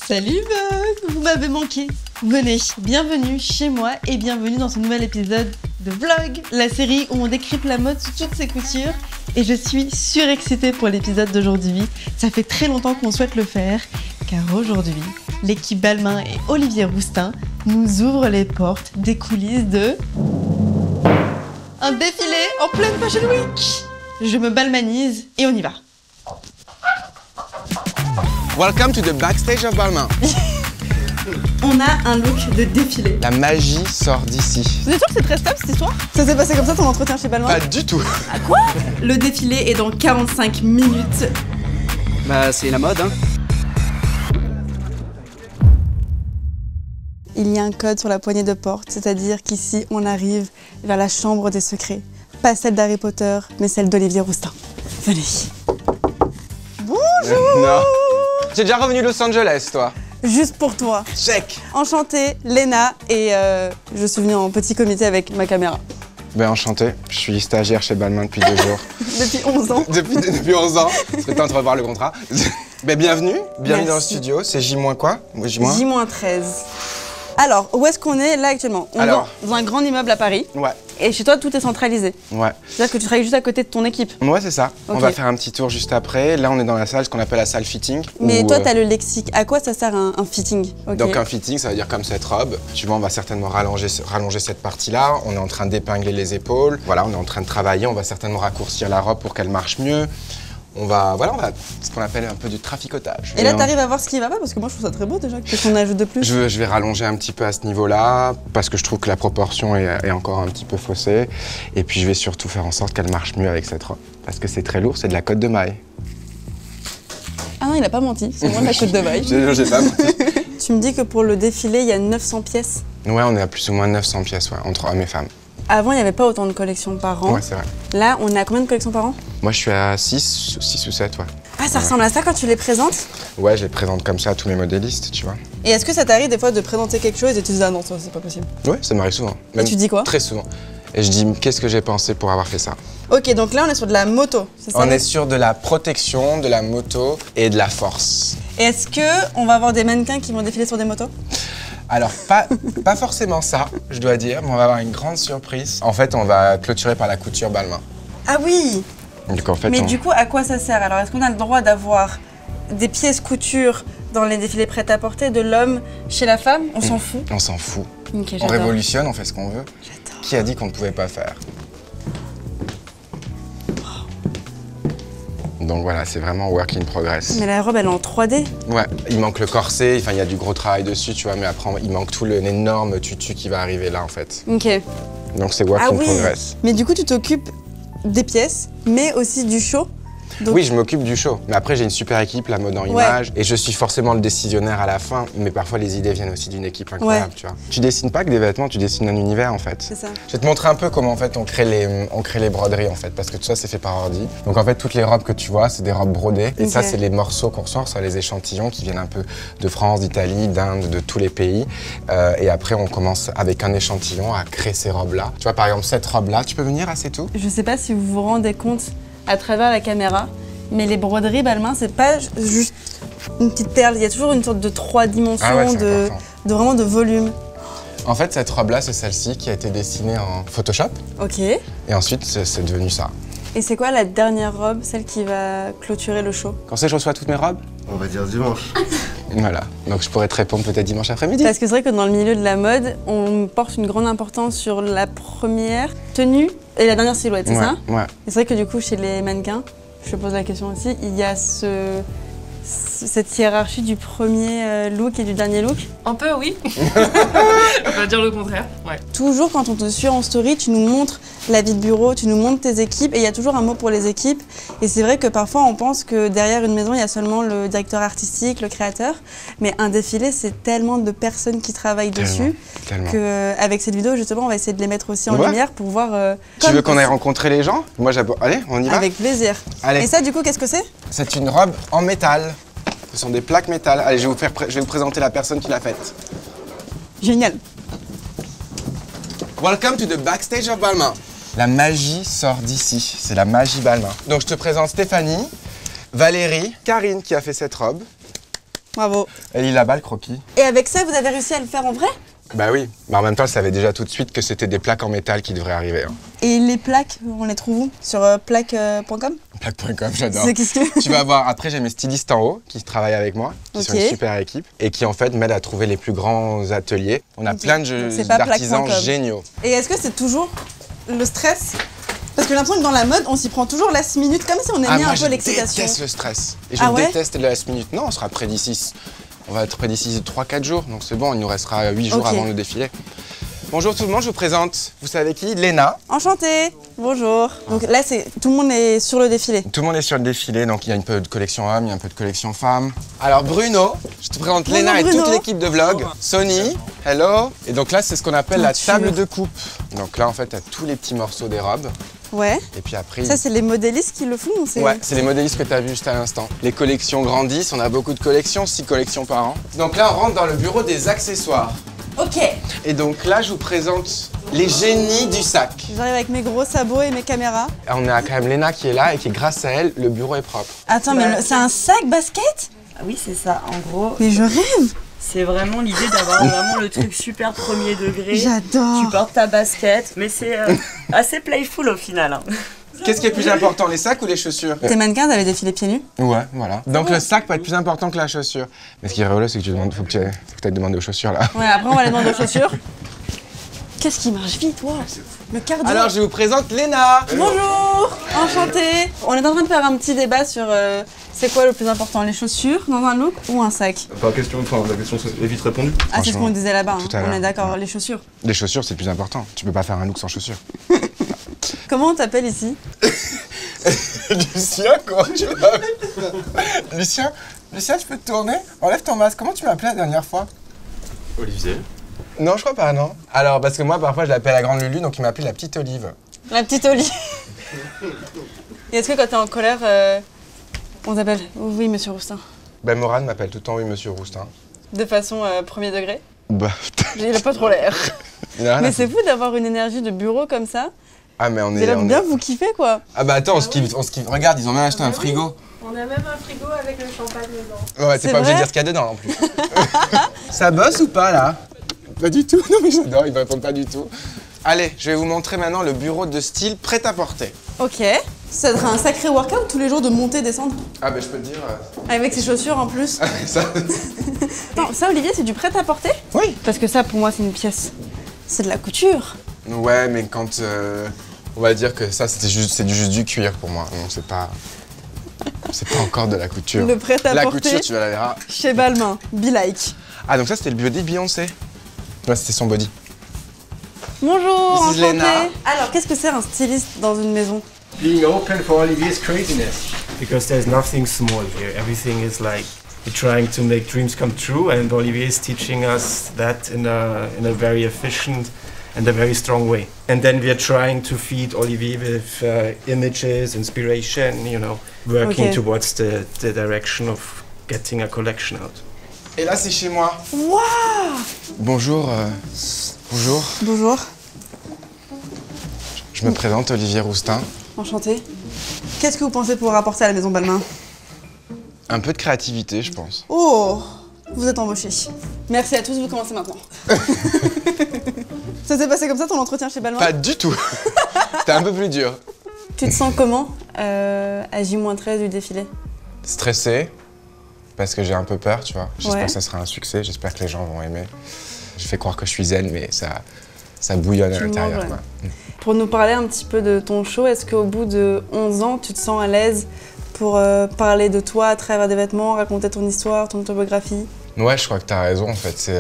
Salut Vogue, vous m'avez manqué. Venez, bienvenue chez moi et bienvenue dans ce nouvel épisode de Vlog, la série où on décrypte la mode sous toutes ses coutures. Et je suis surexcitée pour l'épisode d'aujourd'hui. Ça fait très longtemps qu'on souhaite le faire, car aujourd'hui, l'équipe Balmain et Olivier Rousteing nous ouvrent les portes des coulisses de... un défilé en pleine Fashion Week. Je me balmanise et on y va. Welcome to the backstage of Balmain. On a un look de défilé. La magie sort d'ici. Vous êtes sûr que c'est très stable cette histoire? Ça s'est passé comme ça ton entretien chez Balmain? Pas du tout. À quoi? Le défilé est dans 45 minutes. Bah c'est la mode hein. Il y a un code sur la poignée de porte, c'est-à-dire qu'ici on arrive vers la chambre des secrets. Pas celle d'Harry Potter, mais celle d'Olivier Rousteing. Venez. Bonjour. Non. J'ai déjà revenu Los Angeles, toi. Juste pour toi. Check. Enchantée, Léna, et je suis venue en petit comité avec ma caméra. Ben enchanté, je suis stagiaire chez Balmain depuis 2 jours. Depuis 11 ans. Depuis 11 ans. C'est temps de revoir le contrat. Ben bienvenue Merci. dans le studio. C'est J- quoi? J-13. Alors, où est-ce qu'on est là actuellement? On est dans un grand immeuble à Paris. Ouais. Et chez toi, tout est centralisé. Ouais. C'est-à-dire que tu travailles juste à côté de ton équipe. Ouais, c'est ça. Ok. On va faire un petit tour juste après. Là, on est dans la salle, ce qu'on appelle la salle fitting. Mais où, toi, t'as le lexique. À quoi ça sert un fitting? Ok. Donc un fitting, ça veut dire comme cette robe. Tu vois, on va certainement rallonger cette partie-là. On est en train d'épingler les épaules. Voilà, on est en train de travailler. On va certainement raccourcir la robe pour qu'elle marche mieux. On va ce qu'on appelle un peu du traficotage. Et là, t'arrives à voir ce qui va pas? Parce que moi, je trouve ça très beau déjà. Qu'est-ce qu'on ajoute de plus? Je vais rallonger un petit peu à ce niveau-là parce que je trouve que la proportion est encore un petit peu faussée. Et puis je vais surtout faire en sorte qu'elle marche mieux avec cette robe. Parce que c'est très lourd, c'est de la côte de maille. Ah non, il a pas menti. C'est vraiment de la côte de maille. J'ai pas menti. Tu me dis que pour le défilé, il y a 900 pièces. Ouais, on est à plus ou moins 900 pièces, ouais, entre hommes et femmes. Avant, il n'y avait pas autant de collections par an. Ouais, c'est vrai. Là, on a combien de collections par an? Moi, je suis à 6 ou 7, ouais. Ah, ça ressemble à ça quand tu les présentes? Ouais, je les présente comme ça à tous mes modélistes, tu vois. Et est-ce que ça t'arrive des fois de présenter quelque chose et tu te dis ah non, ça c'est pas possible? Ouais, ça m'arrive souvent. Et tu dis quoi? Très souvent. Et je dis, qu'est-ce que j'ai pensé pour avoir fait ça? Ok, donc là on est sur de la moto, c'est ça? On est sur de la protection, de la moto et de la force. Et est-ce que on va avoir des mannequins qui vont défiler sur des motos? Alors, pas forcément ça, je dois dire, mais on va avoir une grande surprise. En fait, on va clôturer par la couture Balmain. Ah oui! Donc, en fait, Mais du coup, à quoi ça sert? Alors, est-ce qu'on a le droit d'avoir des pièces couture dans les défilés prêt-à-porter de l'homme chez la femme? On s'en fout? On s'en fout. Ok, On j'adore. révolutionne, on fait ce qu'on veut. J'adore. Qui a dit qu'on ne pouvait pas faire? Donc voilà, c'est vraiment work in progress. Mais la robe, elle est en 3D? Ouais, il manque le corset, enfin il y a du gros travail dessus, tu vois, mais après il manque tout l'énorme tutu qui va arriver là en fait. Ok. Donc c'est work Ah in oui! progress. Mais du coup, tu t'occupes des pièces, mais aussi du show? Donc... Oui, je m'occupe du show. Mais après, j'ai une super équipe, la mode en image, et je suis forcément le décisionnaire à la fin, mais parfois les idées viennent aussi d'une équipe incroyable, tu vois. Tu dessines pas que des vêtements, tu dessines un univers en fait. C'est ça. Je vais te montrer un peu comment en fait on crée les broderies en fait, parce que tout ça c'est fait par ordi. Donc en fait toutes les robes que tu vois, c'est des robes brodées, et ça c'est les morceaux qu'on reçoit, les échantillons qui viennent un peu de France, d'Italie, d'Inde, de tous les pays. Et après on commence avec un échantillon à créer ces robes-là. Tu vois par exemple cette robe-là, tu peux venir à c'est tout? Je sais pas si vous vous rendez compte à travers la caméra, mais les broderies Balmain, c'est pas juste une petite perle. Il y a toujours une sorte de 3 dimensions, Ah ouais, c'est important. de vraiment de volume. En fait cette robe-là, c'est celle-ci qui a été dessinée en Photoshop, Ok. et ensuite c'est devenu ça. Et c'est quoi la dernière robe, celle qui va clôturer le show? Quand c'est que je reçois toutes mes robes? On va dire dimanche. Voilà, donc je pourrais te répondre peut-être dimanche après-midi. Parce que c'est vrai que dans le milieu de la mode, on porte une grande importance sur la première tenue et la dernière silhouette, c'est ça? Ouais. Et c'est vrai que du coup, chez les mannequins, je te pose la question aussi, il y a cette hiérarchie du premier look et du dernier look. Un peu, oui. On va dire le contraire. Ouais. Toujours quand on te suit en story, tu nous montres la vie de bureau, tu nous montres tes équipes et il y a toujours un mot pour les équipes. Et c'est vrai que parfois on pense que derrière une maison, il y a seulement le directeur artistique, le créateur. Mais un défilé, c'est tellement de personnes qui travaillent dessus Tellement. qu'avec cette vidéo, justement, on va essayer de les mettre aussi en Ouais. lumière pour voir... Tu veux qu'on aille rencontrer les gens? Moi j'aborde. Allez, on y va? Avec plaisir. Allez. Et ça, du coup, qu'est-ce que c'est? C'est une robe en métal. Ce sont des plaques métal. Allez, je vais vous présenter la personne qui l'a faite. Génial. Welcome to the backstage of Balmain. La magie sort d'ici. C'est la magie Balmain. Donc je te présente Stéphanie, Valérie, Karine qui a fait cette robe. Bravo. Elle est là-bas, le croquis. Et avec ça, vous avez réussi à le faire en vrai? Bah oui, mais en même temps, elle savait déjà tout de suite que c'était des plaques en métal qui devraient arriver. Hein. Et les plaques, on les trouve où? Sur plaque.com? Plaque.com, j'adore. C'est qu'est-ce que... Tu vas voir, après j'ai mes stylistes en haut qui travaillent avec moi, qui sont une super équipe et qui en fait m'aident à trouver les plus grands ateliers. On a plein d'artisans géniaux. Et est-ce que c'est toujours le stress? Parce que j'ai l'impression que dans la mode, on s'y prend toujours last minute, comme si on aimait un peu l'excitation. Je déteste le stress. Et je déteste le last minute. Non, on sera prêt d'ici. On va être prêt d'ici 3-4 jours, donc c'est bon, il nous restera 8 jours avant le défilé. Bonjour tout le monde, je vous présente, vous savez qui? Léna. Enchantée. Bonjour. Donc là, tout le monde est sur le défilé. Tout le monde est sur le défilé, donc il y a un peu de collection hommes, il y a un peu de collection femmes. Alors Bruno, je te présente Léna et toute l'équipe de vlog. Sony, hello. Et donc là, c'est ce qu'on appelle la table de coupe. Donc là, en fait, tu as tous les petits morceaux des robes. Ouais. Et puis après... Ça, c'est les modélistes qui le font ou c'est... Ouais, c'est les modélistes que tu as vus juste à l'instant. Les collections grandissent, on a beaucoup de collections, 6 collections par an. Donc là, on rentre dans le bureau des accessoires. Ok. Et donc là, je vous présente les génies du sac. J'arrive avec mes gros sabots et mes caméras. On a quand même Léna qui est là et qui, grâce à elle, le bureau est propre. Attends, mais c'est un sac basket? Ah oui, c'est ça. En gros, Mais je rêve. c'est vraiment l'idée d'avoir vraiment le truc super premier degré. J'adore. Tu portes ta basket, mais c'est assez playful au final. Hein. Qu'est-ce qui est plus important, les sacs ou les chaussures? Tes mannequins avaient défilé pieds nus? Ouais, voilà. Donc le sac peut être plus important que la chaussure. Mais ce qui est rigolo, c'est que faut que tu ailles demander aux chaussures là. Ouais, après on va les demander aux chaussures. Qu'est-ce qui marche vite, toi? Le cardio. Alors je vous présente Léna. Bonjour, enchantée. On est en train de faire un petit débat sur c'est quoi le plus important, les chaussures dans un look ou un sac? La question est vite répondue. Ah, c'est ce qu'on disait là-bas, tout à l'heure. On est d'accord, les chaussures. Les chaussures, c'est le plus important. Tu peux pas faire un look sans chaussures. Comment on t'appelle ici? Lucien, comment tu m'appelles? Lucien, tu peux te tourner? Enlève ton masque. Comment tu m'as appelé la dernière fois? Olivier. Non, je crois pas, non. Alors, parce que moi, parfois, je l'appelle la grande Lulu, donc il m'appelle la petite Olive. La petite Oli. Et est-ce que quand t'es en colère, on t'appelle oui, monsieur Roustin? Ben, Morane m'appelle tout le temps oui, monsieur Roustin. De façon premier degré? Bah, Il a pas trop l'air. Mais c'est fou. fou d'avoir une énergie de bureau comme ça. Ah, mais on Vous allez bien vous kiffer, quoi. Ah, bah attends, on se kiffe. Regarde, ils ont même acheté un frigo. On a même un frigo avec le champagne dedans. Ouais, C'est t'es pas obligé de vrai dire ce qu'il y a dedans en plus. Ça bosse ou pas là? Pas du tout. Non, mais j'adore, ils me répondent pas du tout. Allez, je vais vous montrer maintenant le bureau de style prêt à porter. Ok. Ça sera un sacré workout tous les jours de monter, descendre. Ah, bah je peux te dire. Avec ses chaussures en plus. Ça. Attends, ça, Olivier, c'est du prêt à porter? Oui. Parce que ça, pour moi, c'est une pièce. C'est de la couture. Ouais, mais quand. On va dire que ça, c'est juste du cuir pour moi. Non, c'est pas. C'est pas encore de la couture. Le prêt à la porter. couture, tu vas la verras. Chez Balmain, be like. Ah, donc ça, c'était le body de Beyoncé. Ouais, c'était son body. Bonjour, This is enchantée. Léna. Alors, qu'est-ce que c'est un styliste dans une maison? Being open for Olivier's craziness. Because there's nothing small here. Everything is like we're trying to make dreams come true, and Olivier is teaching us that in a very efficient and a very strong way. And then we are trying to feed Olivier with images, inspiration, you know, working towards the direction of getting a collection out. Et là, c'est chez moi. Waouh! Bonjour. Bonjour. Bonjour. Je me présente, Olivier Roustin. Enchantée. Qu'est-ce que vous pensez pouvoir apporter à la maison Balmain? Un peu de créativité, je pense. Oh! Vous êtes embauchés. Merci à tous, vous commencez maintenant. Ça s'est passé comme ça ton entretien chez Balmain? Pas du tout. C'était un peu plus dur. Tu te sens comment à J-13 du défilé? Stressé, parce que j'ai un peu peur, tu vois. J'espère Ouais. que ça sera un succès, j'espère que les gens vont aimer. Je fais croire que je suis zen, mais ça bouillonne à l'intérieur. ouais. Quoi. Pour nous parler un petit peu de ton show, est-ce qu'au bout de 11 ans, tu te sens à l'aise pour parler de toi à travers des vêtements, raconter ton histoire, ton autobiographie? Ouais, je crois que t'as raison en fait.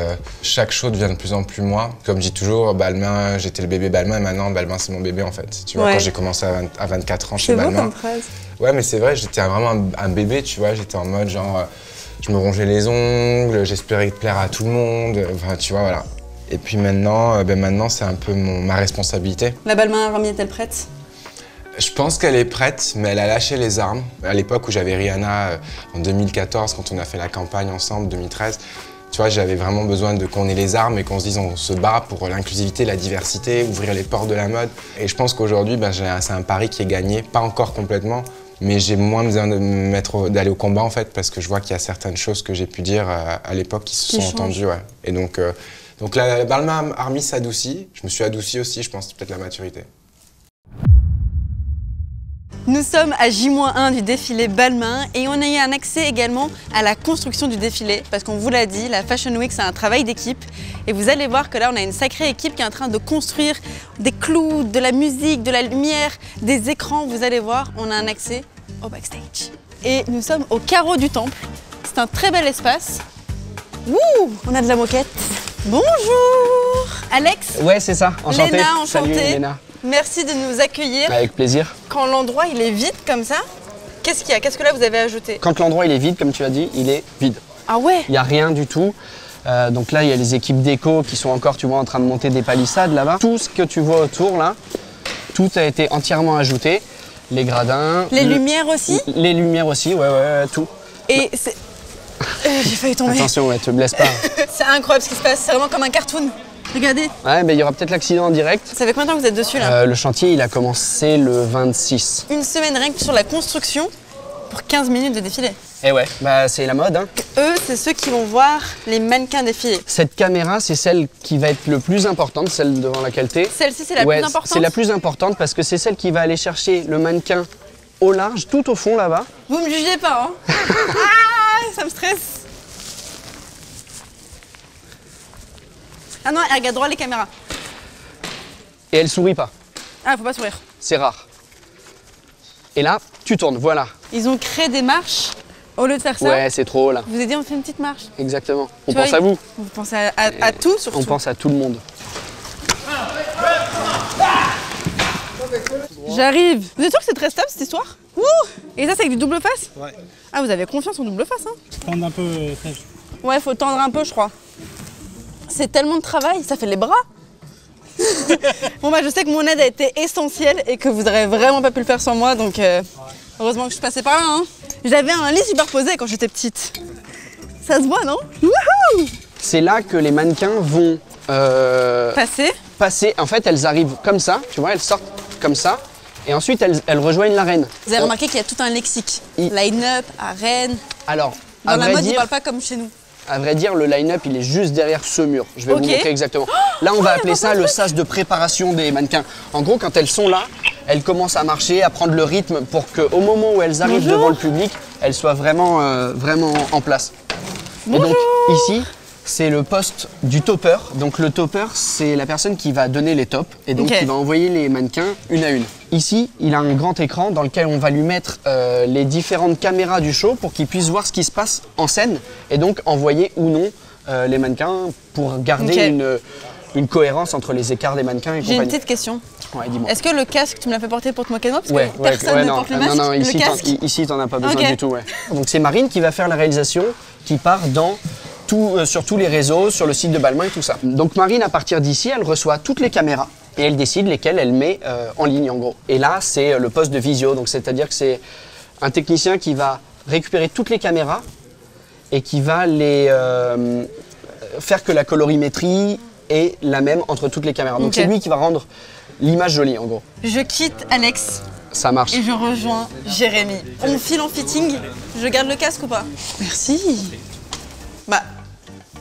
Chaque show devient de plus en plus moi. Comme je dis toujours, Balmain, j'étais le bébé Balmain et maintenant Balmain c'est mon bébé en fait. Tu vois, Ouais. quand j'ai commencé à 24 ans chez C'est beau Balmain. comme phrase. Ouais, mais c'est vrai, j'étais vraiment un bébé, tu vois. J'étais en mode genre, je me rongeais les ongles, j'espérais plaire à tout le monde. Enfin, tu vois, voilà. Et puis maintenant, maintenant c'est un peu ma responsabilité. La Balmain Army est-elle prête? Je pense qu'elle est prête, mais elle a lâché les armes. À l'époque où j'avais Rihanna, en 2014, quand on a fait la campagne ensemble, 2013, tu vois, j'avais vraiment besoin de qu'on ait les armes et qu'on se dise on se bat pour l'inclusivité, la diversité, ouvrir les portes de la mode. Et je pense qu'aujourd'hui, c'est un pari qui est gagné, pas encore complètement, mais j'ai moins besoin d'aller au combat en fait, parce que je vois qu'il y a certaines choses que j'ai pu dire à l'époque qui se sont entendues. Ouais. Et donc la Balmain Army s'adoucit, je me suis adouci aussi, je pense peut-être la maturité. Nous sommes à J-1 du défilé Balmain et on a eu un accès également à la construction du défilé parce qu'on vous l'a dit, la Fashion Week c'est un travail d'équipe et vous allez voir que là on a une sacrée équipe qui est en train de construire des clous, de la musique, de la lumière, des écrans. Vous allez voir, on a un accès au backstage. Et nous sommes au carreau du temple. C'est un très bel espace. Ouh, on a de la moquette. Bonjour Alex. Ouais, c'est ça, enchanté. Léna, enchantée. Salut Léna. Merci de nous accueillir. Avec plaisir. Quand l'endroit il est vide comme ça, qu'est-ce qu'il y a? Qu'est-ce que là vous avez ajouté? Quand l'endroit il est vide, comme tu as dit, il est vide. Ah ouais? Il n'y a rien du tout. Donc là, il y a les équipes déco qui sont encore, tu vois, en train de monter des palissades là-bas. Tout ce que tu vois autour là, tout a été entièrement ajouté. Les gradins. Les lumières aussi? Les lumières aussi, ouais, tout. Et c'est... J'ai failli tomber. Attention, ouais, te blesse pas. C'est incroyable ce qui se passe, c'est vraiment comme un cartoon. Regardez. Ouais, mais il y aura peut-être l'accident en direct. Ça fait combien de temps que vous êtes dessus là? Le chantier, il a commencé le 26. Une semaine rien que sur la construction pour 15 minutes de défilé. Et ouais, bah c'est la mode. Hein. Eux, c'est ceux qui vont voir les mannequins défiler. Cette caméra, c'est celle qui va être le plus importante, celle devant laquelle t'es. Celle-ci, c'est la plus importante? C'est la plus importante parce que c'est celle qui va aller chercher le mannequin au large, tout au fond là-bas. Vous me jugez pas, hein? Ah, ça me stresse. Ah non, elle regarde droit les caméras. Et elle sourit pas. Ah, faut pas sourire. C'est rare. Et là, tu tournes, voilà. Ils ont créé des marches au lieu de faire ça. Ouais, c'est trop là. Je vous ai dit, on fait une petite marche. Exactement. On Tu vois, pense à vous. Vous pensez à tout surtout. On pense à tout le monde. J'arrive. Vous êtes sûr que c'est très stable cette histoire? Ouh. Et ça, c'est avec du double face? Ouais. Ah, vous avez confiance en double face, hein? Tendre un peu, Serge. Ouais, faut tendre un peu, je crois. C'est tellement de travail, ça fait les bras. Bon, bah, je sais que mon aide a été essentielle et que vous n'aurez vraiment pas pu le faire sans moi, donc heureusement que je suis passée par là, hein. J'avais un lit superposé quand j'étais petite. Ça se voit, non? Wouhou! C'est là que les mannequins vont passer. En fait, elles arrivent comme ça, tu vois, elles sortent comme ça. Et ensuite, elles rejoignent l'arène. Vous avez remarqué qu'il y a tout un lexique. Line-up, arène. Alors, dans la mode, ils ne parlent pas comme chez nous. À vrai dire, le line-up, il est juste derrière ce mur. Je vais vous montrer exactement. Là, on va appeler ça le sas de préparation des mannequins. En gros, quand elles sont là, elles commencent à marcher, à prendre le rythme pour qu'au moment où elles arrivent devant le public, elles soient vraiment en place. Bonjour. Et donc, ici, c'est le poste du topper. Donc, le topper, c'est la personne qui va donner les tops et donc qui va envoyer les mannequins une à une. Ici, il a un grand écran dans lequel on va lui mettre les différentes caméras du show pour qu'il puisse voir ce qui se passe en scène et donc envoyer ou non les mannequins pour garder une cohérence entre les écarts des mannequins et compagnie. J'ai une petite question. Ouais, dis-moi. Est-ce que le casque, tu me l'as fait porter pour te moquer de moi? Parce que personne ne porte le masque. Non, ici, t'en as pas besoin du tout. Ouais. Donc, c'est Marine qui va faire la réalisation qui part sur tous les réseaux, sur le site de Balmain et tout ça. Donc, Marine, à partir d'ici, elle reçoit toutes les caméras. Et elle décide lesquelles elle met en ligne en gros. Et là, c'est le poste de visio, donc c'est-à-dire que c'est un technicien qui va récupérer toutes les caméras et qui va les faire que la colorimétrie est la même entre toutes les caméras. Donc c'est lui qui va rendre l'image jolie en gros. Je quitte Alex. Ça marche. Et je rejoins Jérémy. On file en fitting. Je garde le casque ou pas? Merci. Bah,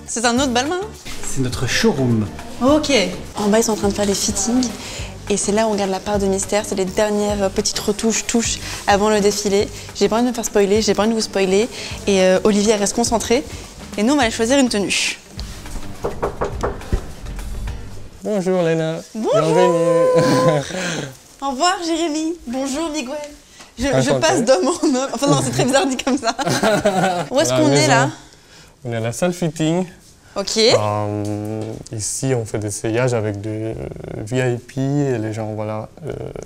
c'est un autre Balmain. C'est notre showroom. Ok. En bas, ils sont en train de faire les fittings. Et c'est là où on garde la part de mystère. C'est les dernières petites retouches avant le défilé. J'ai pas envie de me faire spoiler, j'ai pas envie de vous spoiler. Et Olivier reste concentré. Et nous, on va aller choisir une tenue. Bonjour Léna. Bonjour. Bienvenue. Au revoir Jérémy. Bonjour Miguel. Je passe d'homme en homme. Enfin non, c'est très bizarre dit comme ça. Où est-ce qu'on est là? On est à la salle fitting. Ok. Ici, on fait des essayages avec des VIP et les gens, voilà,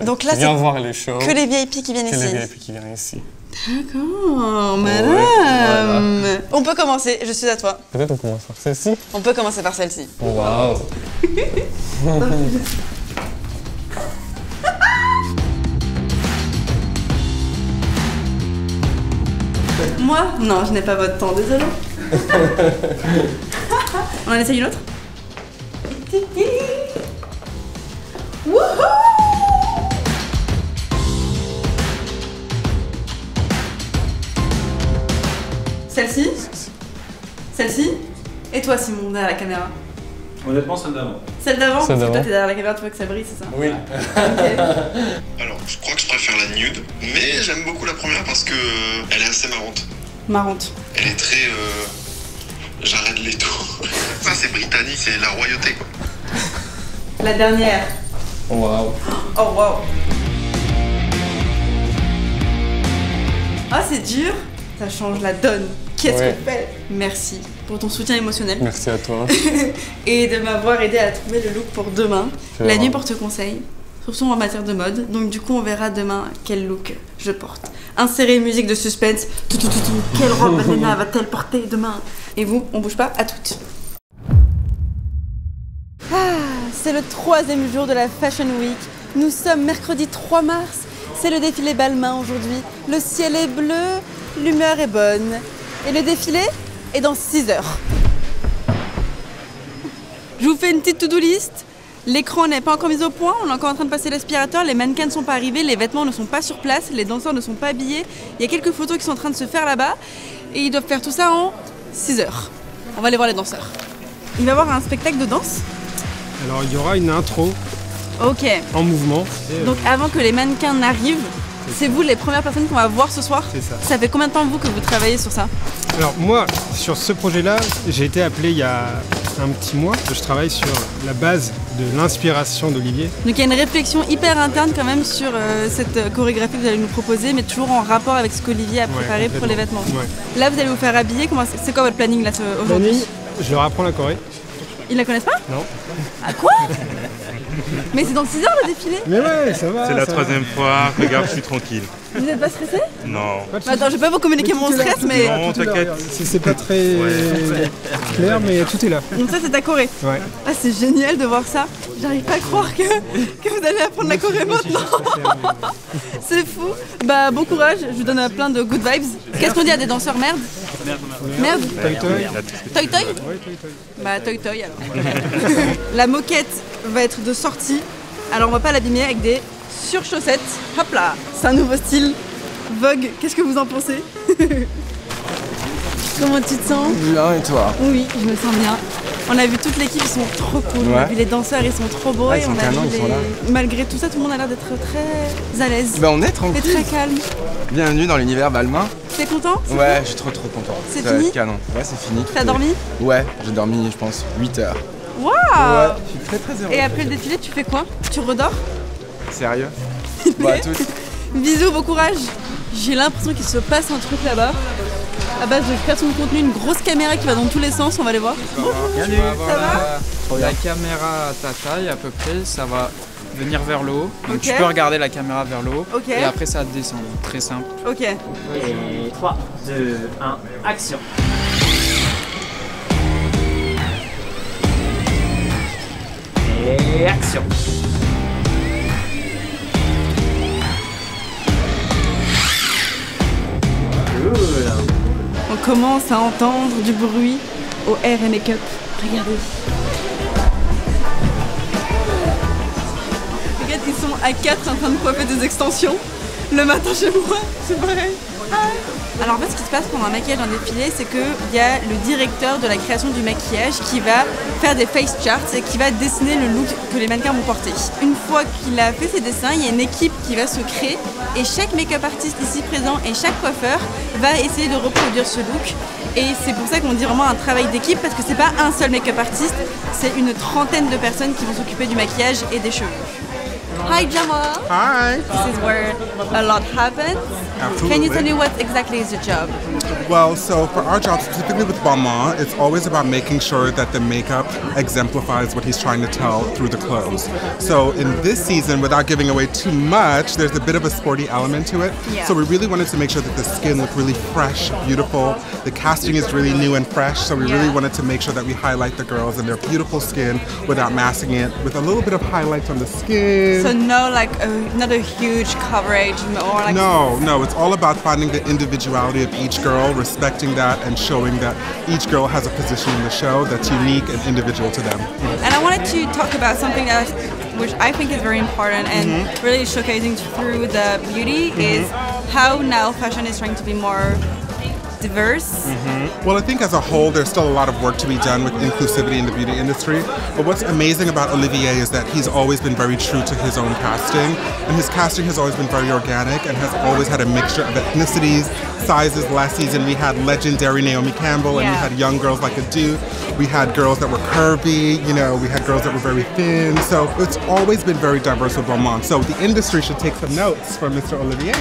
donc là, qui viennent voir les shows. Que les VIP qui viennent ici. Que les VIP qui viennent ici. D'accord, madame. Voilà. On peut commencer, je suis à toi. Peut-être on commence par celle-ci. On peut commencer par celle-ci. Waouh. Moi? Non, je n'ai pas votre temps, désolé. On en essaye une autre? Wouhou! Celle-ci? Celle-ci? Et toi Simon, derrière la caméra? Honnêtement, celle d'avant. Celle d'avant? Parce que d'avant. toi t'es derrière la caméra, tu vois que ça brille, c'est ça? Oui. Alors, je crois que je préfère la nude, mais j'aime beaucoup la première parce que elle est assez marrante. Marrante. Elle est très Jared Leto. Ça, c'est britannique, c'est la royauté, quoi. La dernière. Waouh. Oh waouh. Ah c'est dur. Ça change la donne. Qu'est-ce qu'on fait? Merci pour ton soutien émotionnel. Merci à toi. Et de m'avoir aidé à trouver le look pour demain. C'est La vrai. nuit porte conseil, surtout en matière de mode. Donc du coup on verra demain quel look je porte. Insérez une musique de suspense. Tout. Quelle robe Elena va-t-elle porter demain? Et vous, on bouge pas, à toutes. C'est le 3e jour de la Fashion Week. Nous sommes mercredi 3 mars. C'est le défilé Balmain aujourd'hui. Le ciel est bleu, l'humeur est bonne. Et le défilé est dans 6 heures. Je vous fais une petite to-do list. L'écran n'est pas encore mis au point, on est encore en train de passer l'aspirateur, les mannequins ne sont pas arrivés, les vêtements ne sont pas sur place, les danseurs ne sont pas habillés. Il y a quelques photos qui sont en train de se faire là-bas. Et ils doivent faire tout ça en 6 heures. On va aller voir les danseurs. Il va y avoir un spectacle de danse. Alors il y aura une intro Ok. en mouvement. Donc avant que les mannequins n'arrivent, c'est vous les premières personnes qu'on va voir ce soir? C'est ça. Ça fait combien de temps vous que vous travaillez sur ça? Alors moi, sur ce projet-là, j'ai été appelé il y a un petit mois. Je travaille sur la base de l'inspiration d'Olivier. Donc il y a une réflexion hyper interne quand même sur cette chorégraphie que vous allez nous proposer, mais toujours en rapport avec ce qu'Olivier a préparé pour les vêtements. Ouais. Là vous allez vous faire habiller, c'est quoi votre planning là aujourd'hui? Planning, je leur apprends la choré. Ils la connaissent pas? Non. Ah quoi? Mais c'est dans 6 heures le défilé? Mais ouais, ça va. C'est la ça 3e fois, regarde, je suis tranquille. Vous n'êtes pas stressé? Non. va. Bah, attends, je vais pas vous communiquer mon stress, mais... Non, t'inquiète. C'est pas très clair, mais tout est là. Donc ça c'est ta choré? Ouais. Ah c'est génial de voir ça. J'arrive pas à croire que vous allez apprendre la choré maintenant. C'est fou. Bah bon courage, je vous donne plein de good vibes. Qu'est-ce qu'on dit à des danseurs? Merde? Merde? Toy toy. Toy toy? Ouais, toy toy. Bah toy toy alors. La moquette va être de sortie. Alors on va pas l'abîmer avec des surchaussettes. Hop là, c'est un nouveau style. Vogue, qu'est-ce que vous en pensez? Comment tu te sens? Bien, et toi? Oui, je me sens bien. On a vu toute l'équipe, ils sont trop cool. On a vu les danseurs, ils sont trop beaux. Ah, ils et sont on a canons, vu ils sont là. Malgré tout ça, tout le monde a l'air d'être très à l'aise. Ben on est Et tranquille. très calme. Bienvenue dans l'univers Balmain. T'es content? Ouais, je suis trop content. C'est Ça va fini? être canon. Ouais, c'est fini. T'as dormi? Ouais, j'ai dormi, je pense, 8 heures. Waouh! Ouais, je suis très heureux. Et après le défilé, tu fais quoi? Tu redors? Sérieux? Bon, à toutes. Bisous, bon courage. J'ai l'impression qu'il se passe un truc là-bas. À base de création de contenu, une grosse caméra qui va dans tous les sens, on va aller voir. Salut. Ça va? La caméra à ta taille à peu près, ça va venir vers le haut. Donc Ok. tu peux regarder la caméra vers le haut. Ok. Et après ça descend, très simple. Ok. Et 3, 2, 1, action. Et action. Cool. On commence à entendre du bruit au hair et make-up. Regardez. Regarde, ils sont à 4 en train de coiffer des extensions. Le matin chez moi, c'est pareil. Alors en fait, ce qui se passe pendant un maquillage, un défilé, c'est qu'il y a le directeur de la création du maquillage qui va faire des face charts et qui va dessiner le look que les mannequins vont porter. Une fois qu'il a fait ses dessins, il y a une équipe qui va se créer et chaque make-up artiste ici présent et chaque coiffeur va essayer de reproduire ce look. Et c'est pour ça qu'on dit vraiment un travail d'équipe parce que c'est pas un seul make-up artiste, c'est une trentaine de personnes qui vont s'occuper du maquillage et des cheveux. Hi Jamal. Hi. This is where a lot happens. Absolutely. Can you tell me what exactly is your job? Well, so for our job, specifically with Balmain, it's always about making sure that the makeup exemplifies what he's trying to tell through the clothes. So in this season, without giving away too much, there's a bit of a sporty element to it. Yeah. So we really wanted to make sure that the skin looked really fresh, beautiful. The casting is really new and fresh, so we really wanted to make sure that we highlight the girls and their beautiful skin without masking it, with a little bit of highlights on the skin. So no, like not a huge coverage or like. No, it's all about finding the individuality of each girl, respecting that, and showing that each girl has a position in the show that's unique and individual to them. And I wanted to talk about something that which I think is very important and really showcasing through the beauty is how now fashion is trying to be more diverse? Well, I think as a whole, there's still a lot of work to be done with inclusivity in the beauty industry. But what's amazing about Olivier is that he's always been very true to his own casting. And his casting has always been very organic and has always had a mixture of ethnicities, sizes. Last season, we had legendary Naomi Campbell, and we had young girls like Adu. We had girls that were curvy, you know, we had girls that were very thin. So it's always been very diverse with Balmain. So the industry should take some notes from Mr. Olivier.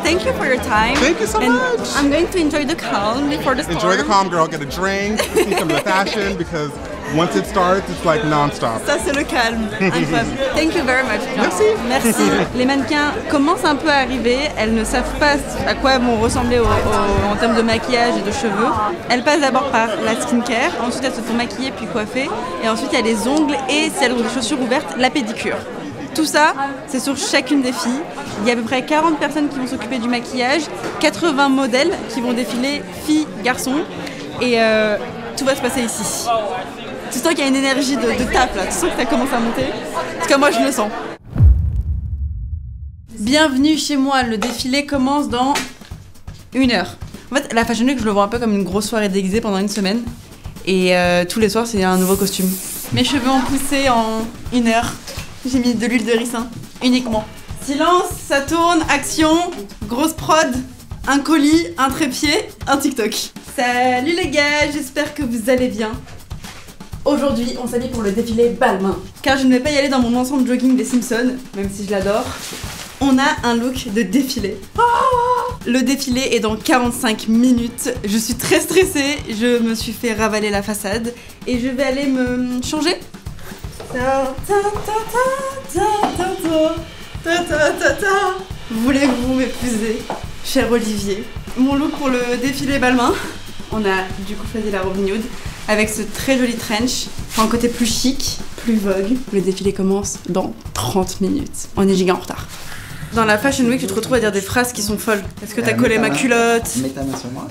Thank you for your time. Thank you so much. I'm going to enjoy the calm before the storm. Enjoy the calm, girl. Get a drink, see some of the fashion, because once it starts, it's like non-stop. Ça, c'est le calme. Incroyable. Thank you very much. Merci. Merci. Les mannequins commencent un peu à arriver. Elles ne savent pas à quoi vont ressembler en termes de maquillage et de cheveux. Elles passent d'abord par la skincare. Ensuite, elles se font maquiller puis coiffer. Et ensuite, il y a les ongles et si elles ont des chaussures ouvertes, la pédicure. Tout ça, c'est sur chacune des filles. Il y a à peu près 40 personnes qui vont s'occuper du maquillage, 80 modèles qui vont défiler filles, garçons. Et tout va se passer ici. Tu sens qu'il y a une énergie de taf là, tu sens que ça commence à monter. Parce que moi je le sens. Bienvenue chez moi, le défilé commence dans 1 heure. En fait, la Fashion Week, je le vois un peu comme une grosse soirée déguisée pendant une semaine. Et tous les soirs, c'est un nouveau costume. Mes cheveux ont poussé en 1 heure. J'ai mis de l'huile de ricin, uniquement. Silence, ça tourne, action, grosse prod, un colis, un trépied, un TikTok. Salut les gars, j'espère que vous allez bien. Aujourd'hui, on s'habille pour le défilé Balmain. Car je ne vais pas y aller dans mon ensemble jogging des Simpsons, même si je l'adore. On a un look de défilé. Oh, le défilé est dans 45 minutes. Je suis très stressée, je me suis fait ravaler la façade. Et je vais aller me changer. Voulez-vous m'épouser, cher Olivier? Mon look pour le défilé Balmain, on a du coup choisi la robe nude avec ce très joli trench, enfin un côté plus chic, plus vogue. Le défilé commence dans 30 minutes. On est giga en retard. Dans la Fashion Week, tu te retrouves à dire des phrases qui sont folles. Est-ce que t'as collé ma culotte?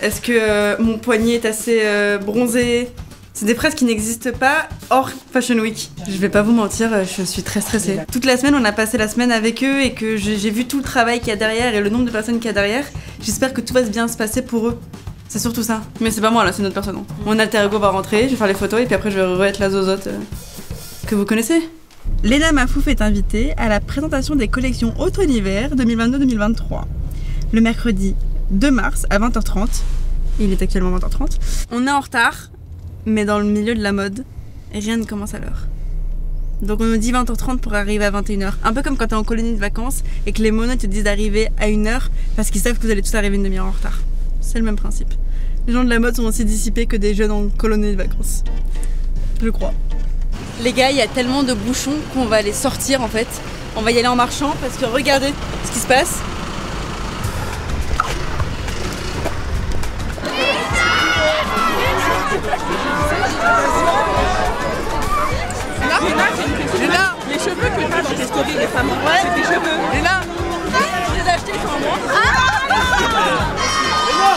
Est-ce que mon poignet est assez bronzé? C'est des phrases qui n'existent pas hors Fashion Week. Je vais pas vous mentir, je suis très stressée. Toute la semaine, on a passé la semaine avec eux et que j'ai vu tout le travail qu'il y a derrière et le nombre de personnes qu'il y a derrière. J'espère que tout va bien se passer pour eux. C'est surtout ça. Mais c'est pas moi là, c'est une autre personne. Mon alter ego va rentrer, je vais faire les photos et puis après je vais re-être la zozote que vous connaissez. Léna Mafouf est invitée à la présentation des collections automne-hiver 2022-2023. Le mercredi 2 mars à 20h30. Il est actuellement 20h30. On est en retard. Mais dans le milieu de la mode, rien ne commence à l'heure. Donc on nous dit 20h30 pour arriver à 21h. Un peu comme quand t'es en colonie de vacances et que les monos te disent d'arriver à 1h parce qu'ils savent que vous allez tous arriver une demi-heure en retard. C'est le même principe. Les gens de la mode sont aussi dissipés que des jeunes en colonie de vacances. Je crois. Les gars, il y a tellement de bouchons qu'on va aller sortir en fait. On va y aller en marchant parce que regardez ce qui se passe. Léna, les cheveux que t'as dans tes stories, les femmes, c'est tes cheveux. Léna, je les ai achetés, ils sont à moi. Léna.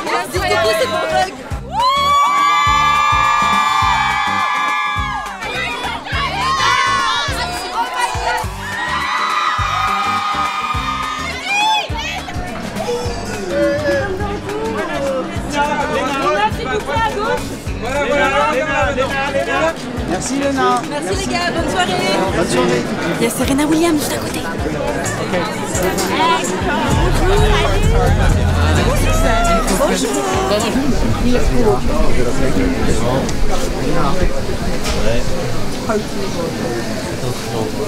Merci beaucoup, c'est mon vlog. Merci Léna. Merci les gars, bonne soirée. Bonne soirée. Il y a Serena Williams juste à côté.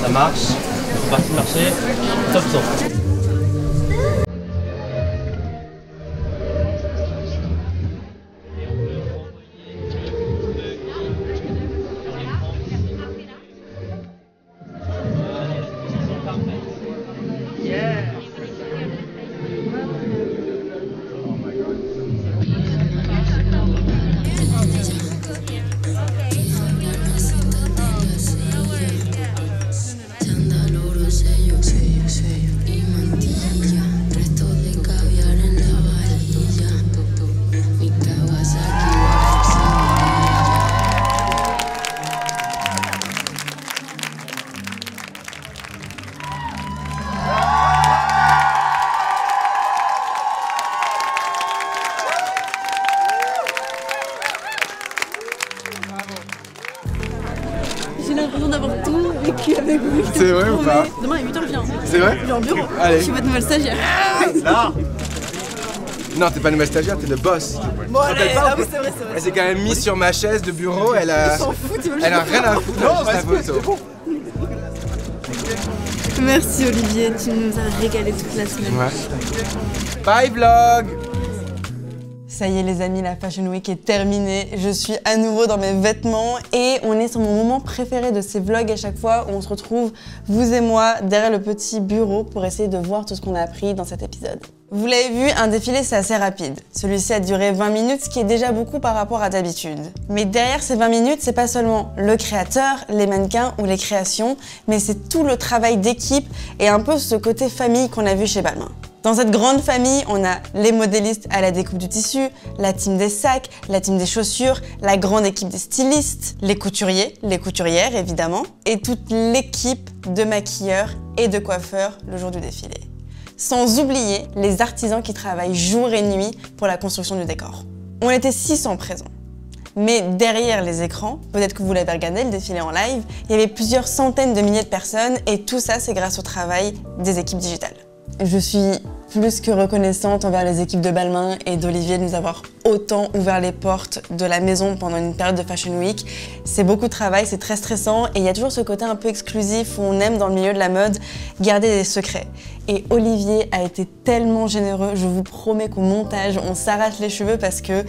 Ça marche, c'est parti de marcher, top 100. Iman J'ai l'impression d'avoir tout vécu avec vous. C'est vrai ou pas? Demain à 8h, je viens. C'est vrai? Je viens au bureau. Allez. Je suis votre nouvelle stagiaire. Là. Non, t'es pas nouvelle stagiaire, t'es le boss. Bon, allez, ah oui, c'est vrai. Elle s'est quand même mise sur ma chaise de bureau, elle a... Ils s'en foutent, elle a rien à foutre, non, juste la photo. Merci Olivier, tu nous as régalé toute la semaine. Ouais. Bye vlog. Ça y est les amis, la Fashion Week est terminée. Je suis à nouveau dans mes vêtements et on est sur mon moment préféré de ces vlogs à chaque fois où on se retrouve, vous et moi, derrière le petit bureau pour essayer de voir tout ce qu'on a appris dans cet épisode. Vous l'avez vu, un défilé c'est assez rapide. Celui-ci a duré 20 minutes, ce qui est déjà beaucoup par rapport à d'habitude. Mais derrière ces 20 minutes, c'est pas seulement le créateur, les mannequins ou les créations, mais c'est tout le travail d'équipe et un peu ce côté famille qu'on a vu chez Balmain. Dans cette grande famille, on a les modélistes à la découpe du tissu, la team des sacs, la team des chaussures, la grande équipe des stylistes, les couturiers, les couturières évidemment, et toute l'équipe de maquilleurs et de coiffeurs le jour du défilé. Sans oublier les artisans qui travaillent jour et nuit pour la construction du décor. On était 600 présents. Mais derrière les écrans, peut-être que vous l'avez regardé, le défilé en live, il y avait plusieurs centaines de milliers de personnes et tout ça c'est grâce au travail des équipes digitales. Je suis plus que reconnaissante envers les équipes de Balmain et d'Olivier de nous avoir autant ouvert les portes de la maison pendant une période de Fashion Week. C'est beaucoup de travail, c'est très stressant et il y a toujours ce côté un peu exclusif où on aime dans le milieu de la mode garder des secrets. Et Olivier a été tellement généreux, je vous promets qu'au montage, on s'arrache les cheveux parce que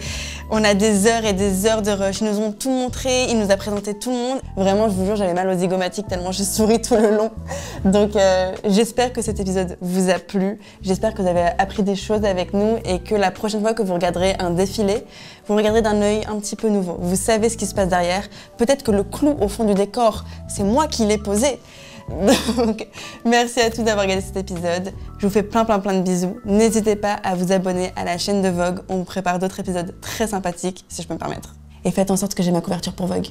on a des heures et des heures de rush. Ils nous ont tout montré, il nous a présenté tout le monde. Vraiment, je vous jure, j'avais mal aux zygomatiques tellement j'ai souri tout le long. Donc j'espère que cet épisode vous a plu. J'espère que vous avez appris des choses avec nous et que la prochaine fois que vous regarderez un défilé, vous regarderez d'un œil un petit peu nouveau. Vous savez ce qui se passe derrière. Peut-être que le clou au fond du décor, c'est moi qui l'ai posé. Donc, merci à tous d'avoir regardé cet épisode. Je vous fais plein de bisous. N'hésitez pas à vous abonner à la chaîne de Vogue. On vous prépare d'autres épisodes très sympathiques, si je peux me permettre. Et faites en sorte que j'ai ma couverture pour Vogue.